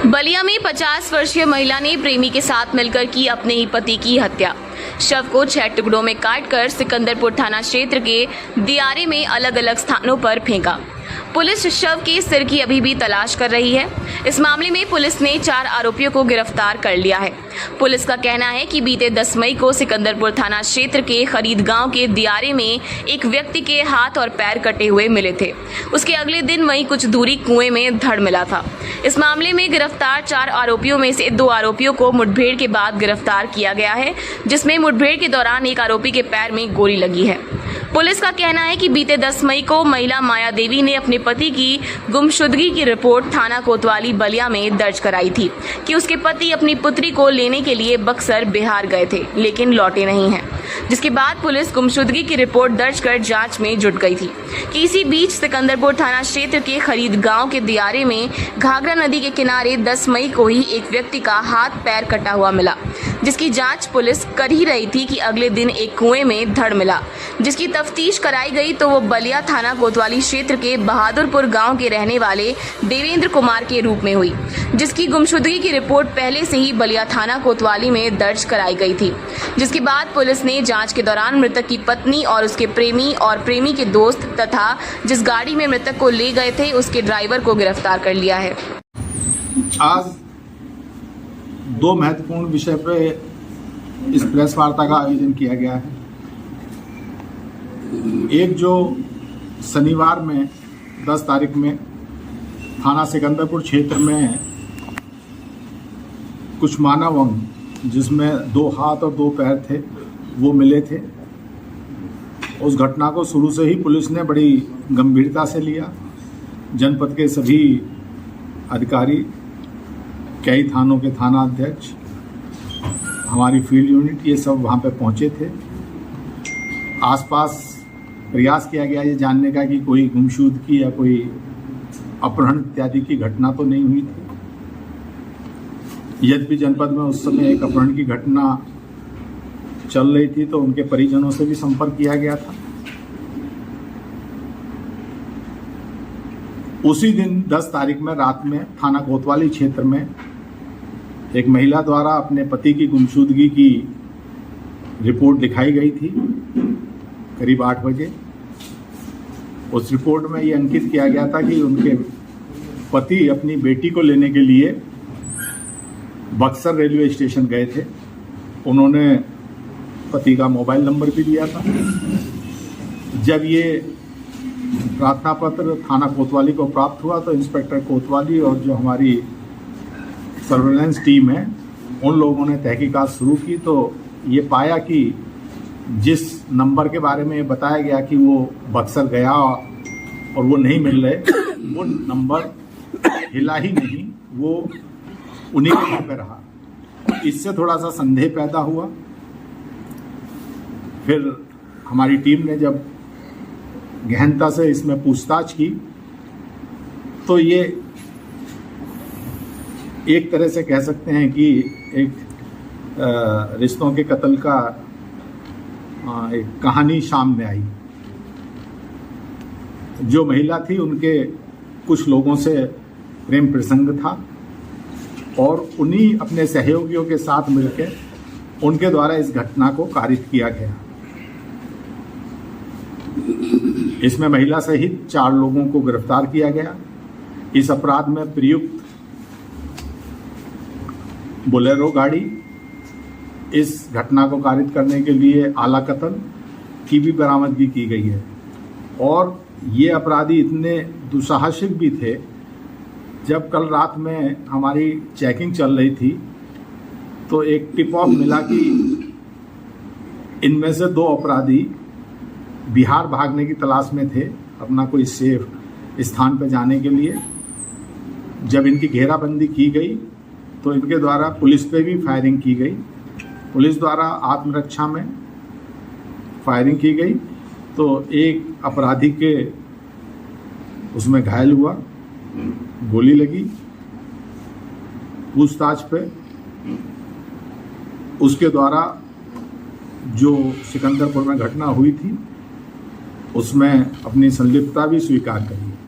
बलिया में 50 वर्षीय महिला ने प्रेमी के साथ मिलकर की अपने ही पति की हत्या। शव को 6 टुकड़ों में काटकर सिकंदरपुर थाना क्षेत्र के दियारे में अलग अलग स्थानों पर फेंका। पुलिस शव के सिर की अभी भी तलाश कर रही है। इस मामले में पुलिस ने 4 आरोपियों को गिरफ्तार कर लिया है। पुलिस का कहना है कि बीते 10 मई को सिकंदरपुर थाना क्षेत्र के खरीद गांव के दियारे में एक व्यक्ति के हाथ और पैर कटे हुए मिले थे। उसके अगले दिन वहीं कुछ दूरी कुएं में धड़ मिला था। इस मामले में गिरफ्तार 4 आरोपियों में से 2 आरोपियों को मुठभेड़ के बाद गिरफ्तार किया गया है, जिसमें मुठभेड़ के दौरान एक आरोपी के पैर में गोली लगी है। पुलिस का कहना है कि बीते 10 मई को महिला माया देवी ने अपने पति की गुमशुदगी की रिपोर्ट थाना कोतवाली बलिया में दर्ज कराई थी कि उसके पति अपनी पुत्री को लेने के लिए बक्सर बिहार गए थे लेकिन लौटे नहीं हैं, जिसके बाद पुलिस गुमशुदगी की रिपोर्ट दर्ज कर जांच में जुट गई थी कि इसी बीच सिकंदरपुर थाना क्षेत्र के खरीद गांव के दियारे में घाघरा नदी के किनारे 10 मई को ही एक व्यक्ति का हाथ पैर कटा हुआ मिला, जिसकी जांच पुलिस कर ही रही थी कि अगले दिन एक कुएं में धड़ मिला, जिसकी तफ्तीश कराई गई तो वो बलिया थाना कोतवाली क्षेत्र के बहादुरपुर गांव के रहने वाले देवेंद्र कुमार के रूप में हुई, जिसकी गुमशुदगी की रिपोर्ट पहले से ही बलिया थाना कोतवाली में दर्ज कराई गई थी। जिसके बाद पुलिस ने जांच के दौरान मृतक की पत्नी और उसके प्रेमी और प्रेमी के दोस्त तथा जिस गाड़ी में मृतक को ले गए थे उसके ड्राइवर को गिरफ्तार कर लिया है। आज 2 महत्वपूर्ण विषय पे इस प्रेस वार्ता का आयोजन किया गया है। एक जो शनिवार में 10 तारीख में थाना सिकंदरपुर क्षेत्र में कुछ मानव अंग जिसमें 2 हाथ और 2 पैर थे वो मिले थे। उस घटना को शुरू से ही पुलिस ने बड़ी गंभीरता से लिया। जनपद के सभी अधिकारी, कई थानों के थाना अध्यक्ष, हमारी फील्ड यूनिट, ये सब वहाँ पे पहुँचे थे। आसपास प्रयास किया गया ये जानने का कि कोई गुमशुदगी या कोई अपहरण इत्यादि की घटना तो नहीं हुई थी। यद्यपि जनपद में उस समय एक अपहरण की घटना चल रही थी तो उनके परिजनों से भी संपर्क किया गया था। उसी दिन 10 तारीख में रात में थाना कोतवाली क्षेत्र में एक महिला द्वारा अपने पति की गुमशुदगी की रिपोर्ट दिखाई गई थी करीब 8 बजे। उस रिपोर्ट में ये अंकित किया गया था कि उनके पति अपनी बेटी को लेने के लिए बक्सर रेलवे स्टेशन गए थे। उन्होंने पति का मोबाइल नंबर भी दिया था। जब ये प्रार्थना पत्र थाना कोतवाली को प्राप्त हुआ तो इंस्पेक्टर कोतवाली और जो हमारी सर्वेलेंस टीम है उन लोगों ने तहकीकात शुरू की तो ये पाया कि जिस नंबर के बारे में बताया गया कि वो बक्सर गया और वो नहीं मिल रहे, वो नंबर हिला ही नहीं, वो उन्हीं के घर पे रहा। इससे थोड़ा सा संदेह पैदा हुआ। फिर हमारी टीम ने जब गहनता से इसमें पूछताछ की तो ये एक तरह से कह सकते हैं कि एक रिश्तों के कत्ल का एक कहानी सामने आई। जो महिला थी उनके कुछ लोगों से प्रेम प्रसंग था और उन्हीं अपने सहयोगियों के साथ मिलकर उनके द्वारा इस घटना को कारित किया गया। इसमें महिला सहित 4 लोगों को गिरफ्तार किया गया। इस अपराध में प्रयुक्त बोलेरो गाड़ी, इस घटना को कारित करने के लिए आला कत्ल की भी बरामदगी की गई है। और ये अपराधी इतने दुस्साहसिक भी थे, जब कल रात में हमारी चेकिंग चल रही थी तो एक टिप ऑफ मिला कि इनमें से 2 अपराधी बिहार भागने की तलाश में थे अपना कोई सेफ स्थान पर जाने के लिए। जब इनकी घेराबंदी की गई तो इनके द्वारा पुलिस पे भी फायरिंग की गई। पुलिस द्वारा आत्मरक्षा में फायरिंग की गई तो एक अपराधी के उसमें घायल हुआ, गोली लगी। पूछताछ पे उसके द्वारा जो सिकंदरपुर में घटना हुई थी उसमें अपनी संलिप्तता भी स्वीकार करी।